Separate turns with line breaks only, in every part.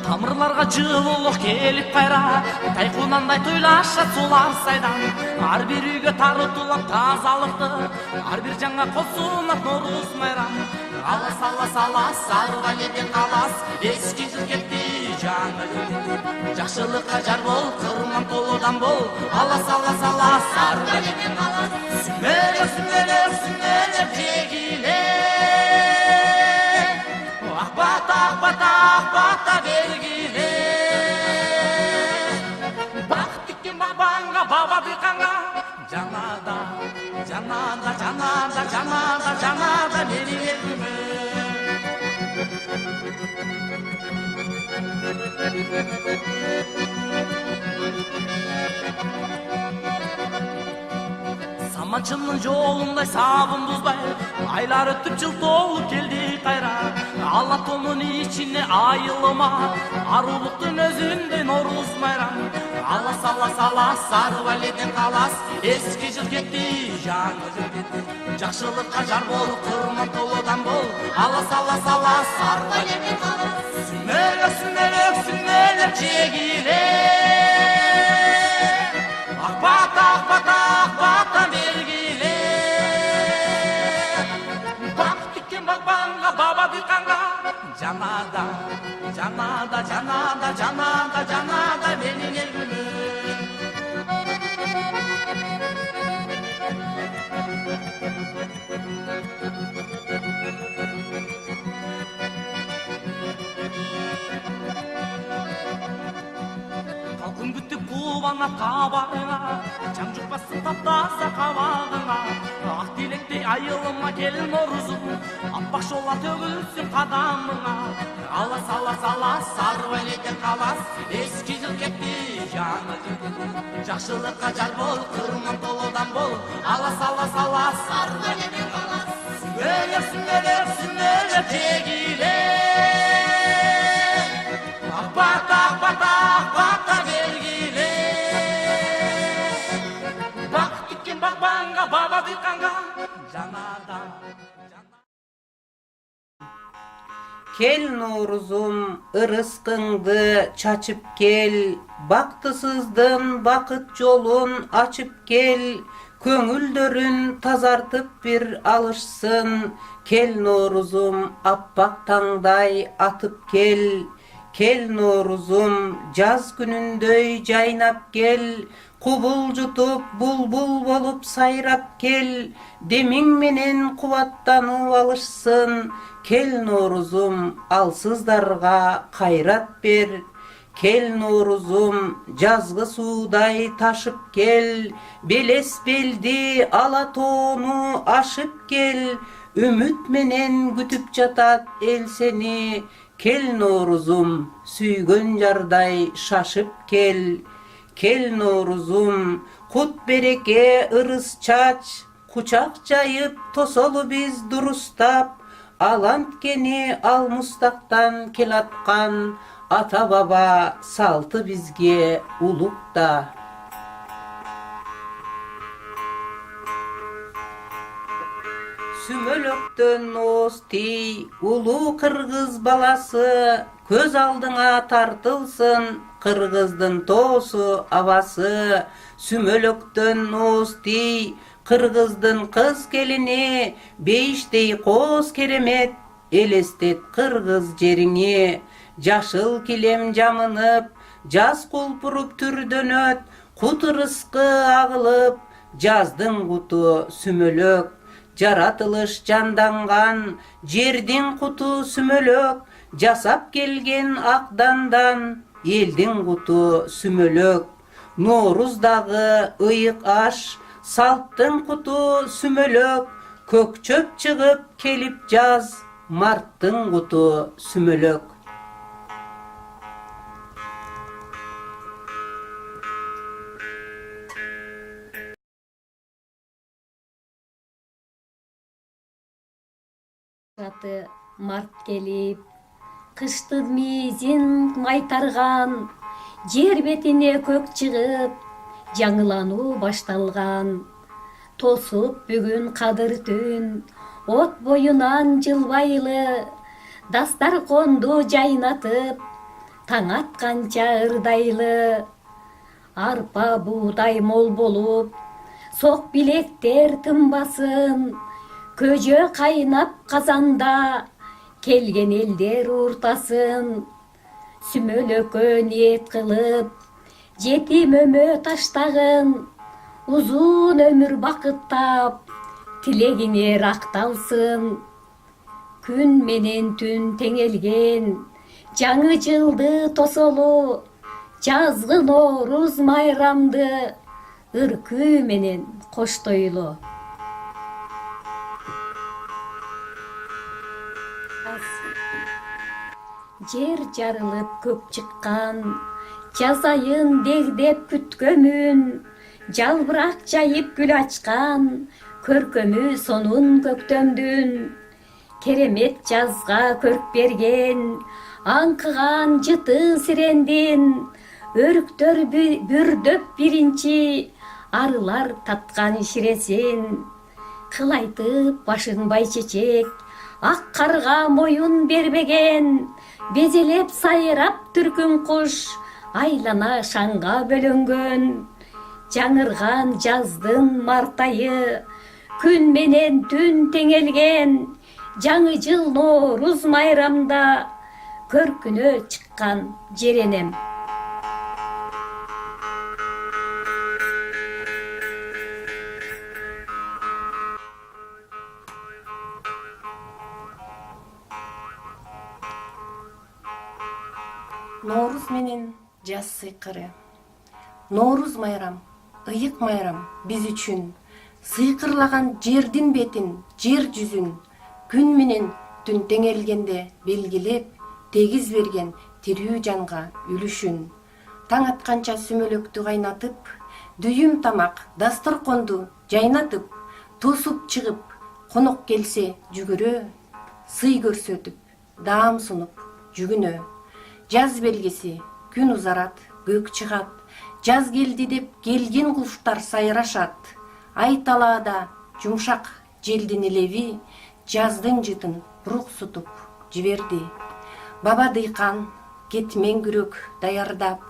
Тамырларга жылуулук келип кайра, тайкунандай тойлашат сулар сайдан. Ар бир үйгө тарытуулап тазалыкты, ар бир жаңа косунат Норуз майрам. Алас алас алас арга кеткен калас, эски жыл кетти жаңы жыл кетти. Жакшылыкка жар бол, кырман толудан бол. Алас алас алас арга кеткен калас, сүмөлөк сүмөлөк сүмөлөк жегиле. Акбата белгиле, бак тиккен бабаңга, баба дыйканга, жанада, жанада, жанада, жанада, жанада менин элиме. Саманчынын жолундай сабын бузбай, айлар өтүп жыл толуп келди кайра. Ала тонун ичине айылыма, арулуктун өзүндөй Норуз майрам. Алас алас алас сары баледен калас, эски жыл кетти жаңы жыл кетти. Жакшылыкка жар бол, кырман толудан бол. Алас алас алас сары баледен калас, сүмөлөк сүмөлөк сүмөлөк жегиле. Акбата акбата акбата белгиле, бак тиккен бабаңга, баба дыйканга, жанада, жанада, жанада, жанада, жанада менин элиме. Талкын күтүп кубанат кабагыңа, жан жукпасын таптаса кабагыңа. Ак тилектей айылыма кел Норузум, аппак шола төгүлсүн кадамыңа. Алас алас алас сары баледен калас, эски жыл кетти жаңы жыл кетти. Жакшылыкка жар бол, кырман толудан бол. Алас алас алас сары баледен калас, сүмөлөк сүмөлөк сүмөлөк жегиле. Акбата акбата акбата белгиле, бак тиккен бабаңга, баба дыйканга, жанада.
Кел Норузум, ырыскыңды чачып кел, бактысыздын бакыт жолун ачып кел, көңүлдөрүн тазартып бир алышсын. Кел Норузум, аппак таңдай атып кел. Кел Норузум, жаз күнүндөй жайнап кел, кубулжутуп булбул болуп сайрап кел, демиң менен кубаттанып алышсын. Кел Норузум, алсыздарга кайрат бер. Кел Норузум, жазгы суудай ташып кел, белес белди ала тоону ашып кел, үмүт менен күтүп жатат эл сени. Кел Норузум, сүйгөн жардай шашып кел. Кел Норузум, кут береке ырыс чач, кучак жайып тосолу биз дурустап. Ал анткени ал мустактан келаткан, ата баба салты бизге улукта. Сүмөлөктөн нооз тий, улуу кыргыз баласы, көз алдыңа тартылсын кыргыздын тоосу абасы. Сүмөлөктөн нооз тий, кыргыздын кыз келини, бейиштей кооз керемет, элестет кыргыз жериңи. Жашыл килем жамынып, жаз кулпуруп түрдөнөт, кут ырыскы агылып, жаздын куту сүмөлөк. Жаратылыш жанданган, жердин куту сүмөлөк, жасап келген акдандан, элдин куту сүмөлөк. Норуздагы ыйык аш, салттын куту сүмөлөк, көк чөп чыгып келип жаз, марттын куту сүмөлөк.
Март келип, Кыштын миизин майтарган, жер бетине көк чыгып, жаңылануу башталган. Тосуп бүгүн кадыр түн, от боюнан жылбайлы, дастарконду жайнатып, таң атканча ырдайлы. Арпа буудай мол болуп, сок билектер тынбасын, көжө кайнап казанда, келген элдер ууртасын. Сүмөлөккө ниет кылып, жетим өмө таштагын, узун өмүр бакыттап, тилегиңер акталсын. Күн менен түн теңелген, жаңы жылды тосолу, жазгы Нооруз майрамды ыркүү менен коштойлу. Жер жарылып көк чыккан, жаз айын дегдеп күткөмүн, жалбырак жайып гүл ачкан, көркөмү сонун көктөмдүн. Керемет жазга көрк берген, аңкыган жыты сирендин, өрүктөр бүрдөп биринчи, арылар таткан ширесин. Кылайтып башын байчечек, ак карга моюн бербеген, безелеп сайрап түркүн куш, айлана шаңга бөлөнгөн. Жаңырган жаздын март айы, күн менен түн теңелген, жаңы жыл Нооруз майрамда көркүнө чыккан жер энем.
Нооруз менен жаз сыйкыры. Нооруз майрам, ыйык майрам биз үчүн. Сыйкырлаган жердин бетин, жер жүзүн, күн менен түн теңелгенде белгилеп, тегиз берген тирүү жанга үлүшүн. Таң атканча сүмөлөктү кайнатып, дүйүм тамак дасторконду жайнатып, тосуп чыгып, конок келсе жүгүрө, сый көрсөтүп, даам сунуп жүгүнө. Жаз белгиси, күн узарат, көк чыгат, жаз келди деп келген куштар сайрашат. Ай талаада жумшак желдин илеви, жаздын жытын буруксутуп жиберди. Баба дыйкан кетмен күрөк даярдап,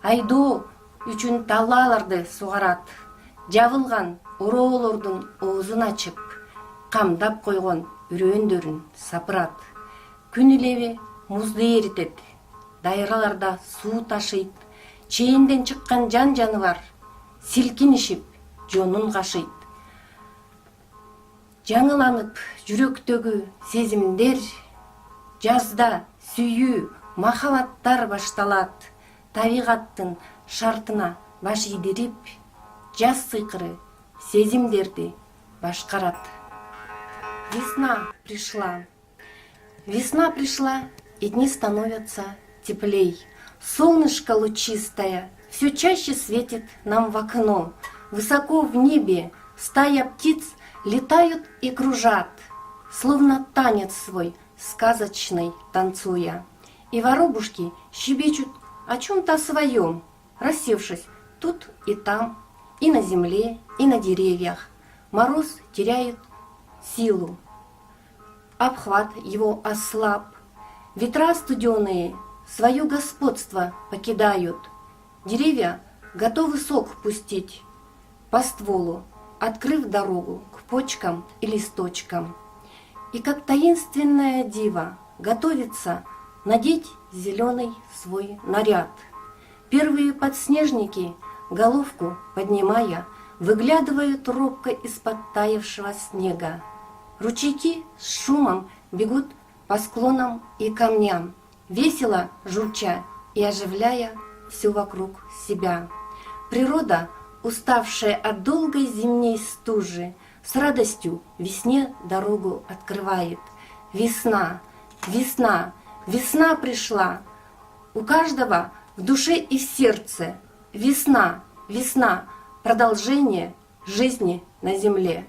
айдоо үчүн талааларды сугарат. Жабылган ороолордун оозун ачып, камдап койгон үрөөндөрүн сапырат. Күн илеви музду эритет, дайраларда суу ташыйт, чээнден чыккан жан жаныбар силкинишип жонун кашыйт. Жаңыланып жүрөктөгү сезимдер, жазда сүйүү, махабаттар башталат. Табигаттын шартына баш ийдирип, жаз сыйкыры сезимдерди башкарат. Весна пришла. Весна пришла, и дни становятся теплей. Солнышко лучистое все чаще светит нам в окно. Высоко в небе стая птиц летают и кружат, словно танец свой сказочный танцуя. И воробушки щебечут о чем-то своем, рассевшись тут и там, и на земле, и на деревьях. Мороз теряет силу, обхват его ослаб. Ветра студеные свое господство покидают. Деревья готовы сок пустить по стволу, открыв дорогу к почкам и листочкам. И как таинственная дива готовится надеть зеленый свой наряд. Первые подснежники, головку поднимая, выглядывают робко из-под таявшего снега. Ручейки с шумом бегут по склонам и камням, весело журча и оживляя все вокруг себя. Природа, уставшая от долгой зимней стужи, с радостью весне дорогу открывает. Весна, весна, весна пришла. У каждого в душе и в сердце. Весна, весна, продолжение жизни на земле.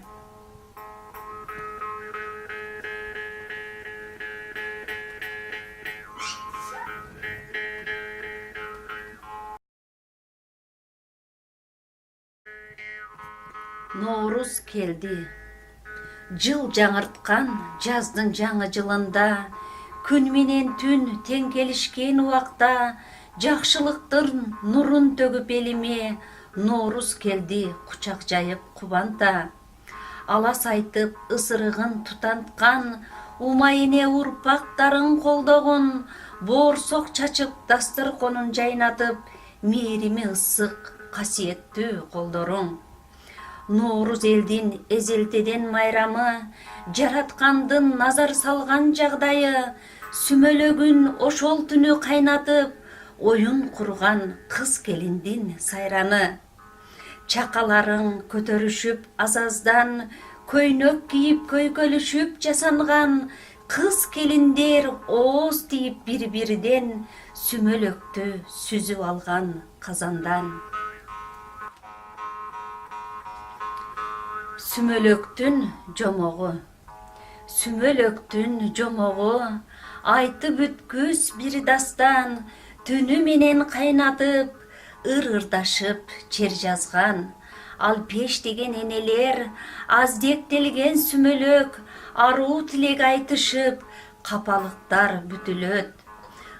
Ноорус келди. Жыл жаңырткан жаздын жаңы жылында, күн менен түн тең келишкен убакта, жакшылыктын нурун төгүп элиме, Ноорус келди кучак жайып кубанда. Алас айтып ысырыгын тутанткан, умайыне урпактарын колдогон, боорсок чачып дасторконун жайнатып, мээрими ысык касиеттүү колдоруң. Ноорус элдин эзелтеден майрамы, жараткандын назар салган жагдайы, сүмөлөгүн ошол түнү кайнатып, оюн курган кыз келиндин сайраны. Чакаларың көтөрүшүп азаздан, көйнөк кийип көйкөлүшүп жасанган, кыз келиндер ооз тийип бири-бириден, сүмөлөктү сүзүп алган казандан. Сүмөлөктүн жомогу. Сүмөлөктүн жомогу, айтып бүткүс бир дастан, түнү менен кайнатып, ыр-ырдашып чер жазган. Ал пеш деген энелер, аздектелген сүмөлөк, аруу тилек айтышып, капалыктар бүтүлөт.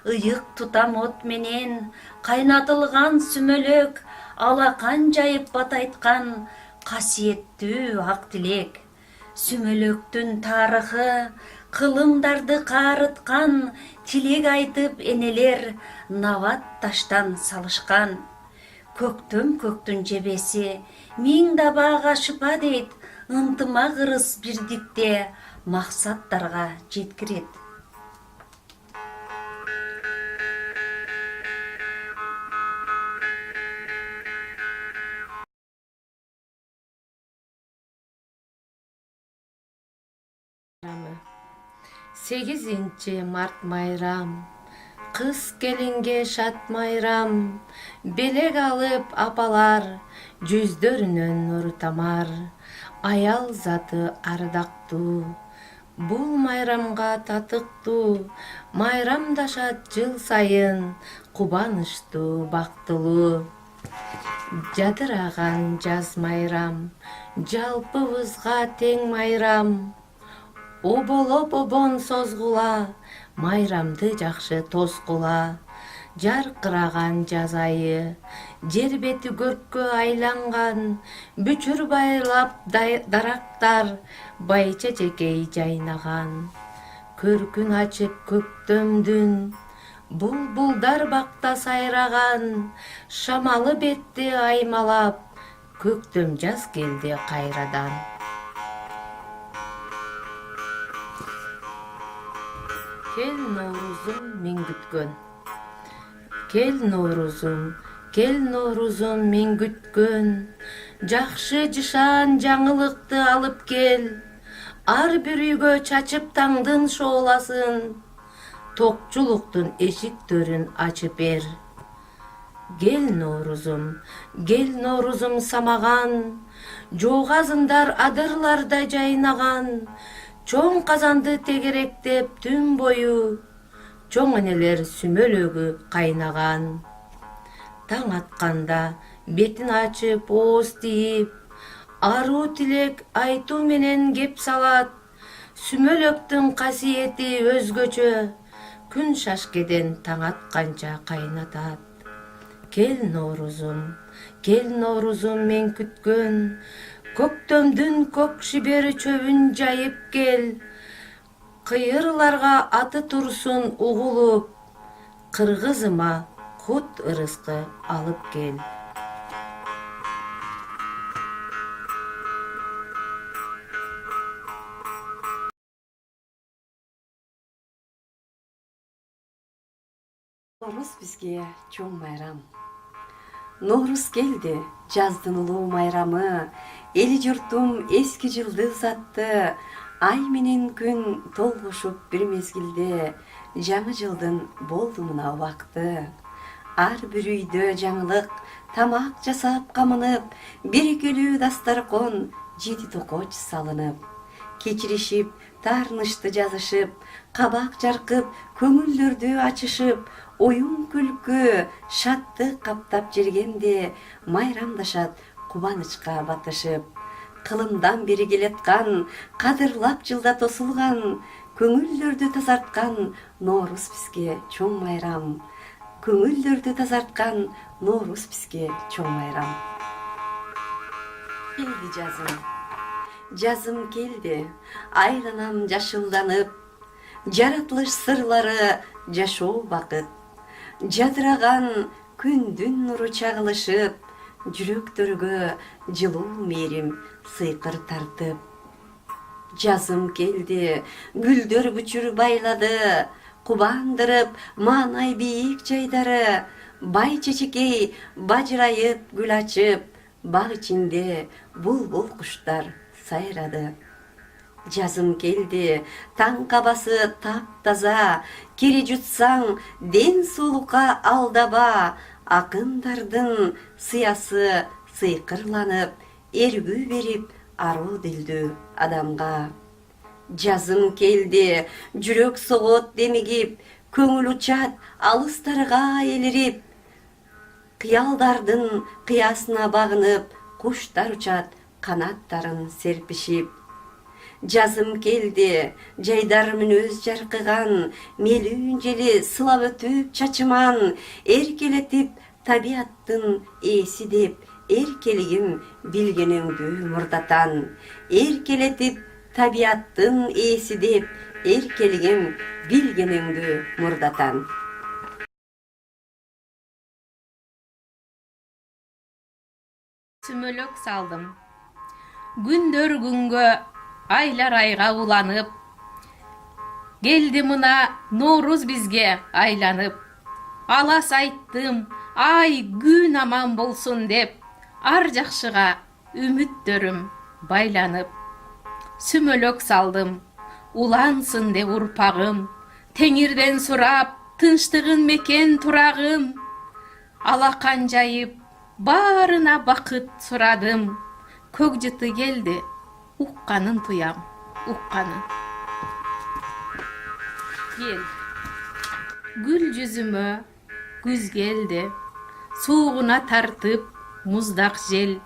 Ыйык тутам от менен кайнатылган сүмөлөк, алакан жайып батайткан, касиеттүү ак тилек. Сүмөлөктүн тарыхы, кылымдарды каарыткан, тилек айтып энелер набат таштан салышкан. Көктөм көктүн жебеси, миң дабаага шыпа дейт, ынтымак ырыс бирдикте максаттарга жеткирет.
Сегизинчи март майрам, кыз келинге шат майрам, белек алып апалар, жүздөрүнөн нур тамар, аял заты ардактуу, бул майрамга татыктуу, майрамдашат жыл сайын, кубанычтуу бактылуу. Жадыраган жаз майрам, жалпыбызга тең майрам, оболоп обон созгула, майрамды жакшы тоскула. Жаркыраган жаз айы, жер бети көрккө айланган, бүчүр байлап дарактар, байча жекей жайнаган. Көркүн ачып көктөмдүн, булбулдар бакта сайраган, шамалы бетти аймалап, көктөм жаз келди кайрадан. Кел Ноорузум мен күткөн. Кел Ноорузум, кел Ноорузум мен күткөн. Жакшы жышаан жаңылыкты алып кел. Ар бир үйгө чачып таңдын шооласын. Токчулуктун эшиктерин ачып бер. Кел Ноорузум самаган. Жоогазындар адырларда жайнаган. Чоң казанды тегеректеп түн бою, чоң энелер сүмөлөгү кайнаган. Таң атканда бетин ачып ооз тийип, аруу тилек айтуу менен кеп салат. Сүмөлөктүн касиети өзгөчө, күн шашкеден таң атканча кайнатат. Кел Ноорузум мен күткөн. Көктөмдүн көк шибер чөбүн жайып кел. Кыйырларга аты турсун угулуп, кыргызыма кут ырыскы алып кел.
Ноорус бизге чоң майрам. Ноорус келди, жаздын улуу майрамы, эли журтум эски жылды узатты, ай менен күн толгушуп бир мезгилде, жаңы жылдын болду мына убакты. Ар бир үйдө жаңылык, тамак жасап камынып, берекелүү дасторкон, 7 токоч салынып, кечиришип, таарынычты жазышып, кабак жаркып, көңүлдөрдү ачышып, оюн күлкү, шаттык каптап жергенде, майрамдашат кубанычка батышып. кылымдан бери келаткан, кадырлап жылда тосулган, көңүлдөрдү тазарткан Ноорус бизге чоң майрам. Көңүлдөрдү тазарткан Ноорус бизге чоң майрам. Келди жазым. Жазым келди, айланам жашылданып, жаратылыш сырлары жашоо бакыт. Жадыраган күндүн нуру чагылышып, жүрөктөргө жылуу мээрим сыйкыр тартып. Жазым келди, гүлдөр бүчүр байлады, кубандырып маанай бийик жайдары, бай чечекей бажырайып гүл ачып, бак ичинде булбул куштар сайрады. Жазым келди, таң кабасы таптаза, кири жутсаң ден соолукка алдаба, акындардын сыясы сыйкырланып, эргүү берип аруу дилдүү адамга. Жазым келди, жүрөк согот демигип, көңүл учат алыстарга элирип, кыялдардын кыясына багынып, куштар учат канаттарын серпишип. Жазым келди, жайдар мүнөз жаркыган, мелүүн жели сылап өтүп чачыман, эркелетип табияттын ээси деп, эркелигим билгениңдүү мурдатан. Эркелетип табияттын ээси деп, эркелигим билгениңдүү мурдатан.
Сүмөлөк салдым. Күндөр күнгө, айлар айга уланып, келди мына Ноорус бизге айланып. Алас айттым, ай күн аман болсун деп, ар жакшыга үмүттөрүм байланып. Сүмөлөк салдым, улансын деп урпагым, теңирден сурап, тынчтыгын мекен турагым. Алакан жайып, баарына бакыт сурадым, көк жыты келди, укканын туям, укканын. Кел, гүл жүзүмө күз келди, суугуна тартып муздак жел.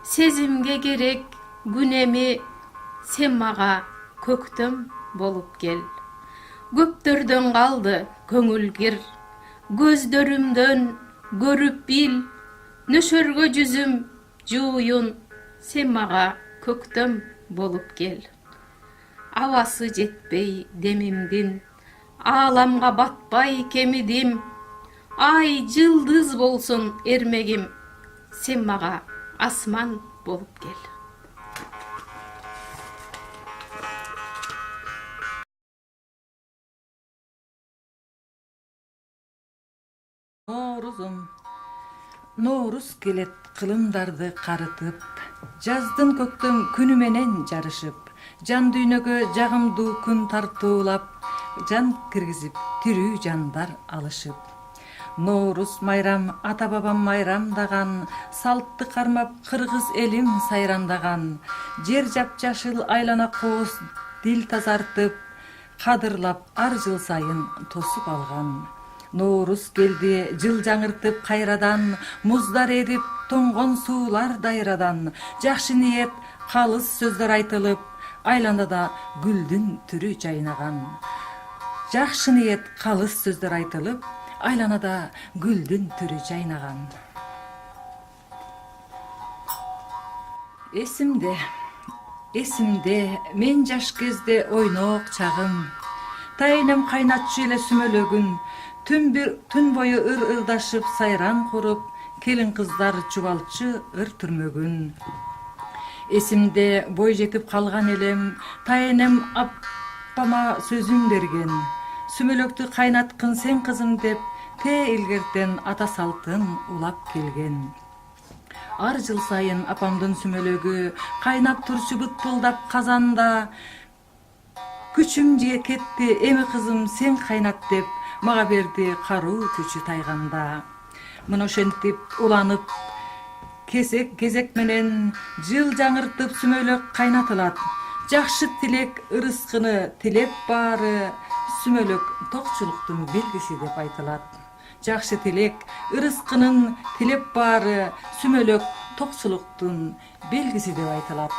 Сезимге керек күн эми, сен мага көктөм болуп кел. Көптөрдөн калды көңүл кир, көздөрүмдөн көрүп бил, нөшөргө жүзүм жууюн, сен мага көктөм болуп кел. Абасы жетпей демимдин, ааламга батпай кемидим, ай жылдыз болсун эрмегим, сен мага асман болуп кел.
Ноорузум, Ноорус келет кылымдарды карытып, жаздын көктөм күнү менен жарышып, жан дүйнөгө жагымдуу күн тартуулап, жан киргизип, тирүү жандар алышып. Ноорус майрам ата бабам майрамдаган, салтты кармап кыргыз элим сайрандаган, жер жапжашыл айлана кооз дил тазартып, кадырлап ар жыл сайын тосуп алган. Ноорус келди жыл жаңыртып кайрадан, муздар эрип тоңгон суулар дайрадан, жакшы ниет калыс сөздөр айтылып, айланада гүлдүн түрү жайнаган. Жакшы ниет калыс сөздөр айтылып, айланада гүлдүн түрү жайнаган. Эсимде мен жаш кезде ойнок чагым, тайнем кайнатчу эле сүмөлөгүн, түн бою ыр-ырдашып сайран куруп, келин кыздар чубалчы ыр түрмөгүн. Эсимде бой жетип калган элем, тайнем аппама сөзүн берген, сүмөлөктү кайнаткын сен кызым деп, те илгертен ата салтын улап келген. Ар жыл сайын апамдын сүмөлөгү кайнап турчу бытпылдап казанда, күчүм жие кетти, эми кызым сен кайнат деп, мага берди каруу күчү тайганда. Мына ошентип уланып, кезек менен жыл жаңыртып сүмөлөк кайнатылат. Жакшы тилек ырыскыны тилеп баары, сүмөлөк токчулуктун белгиси деп айтылат. Жакшы тилек ырыскынын тилеп баары, сүмөлөк токчулуктун белгиси деп айтылат.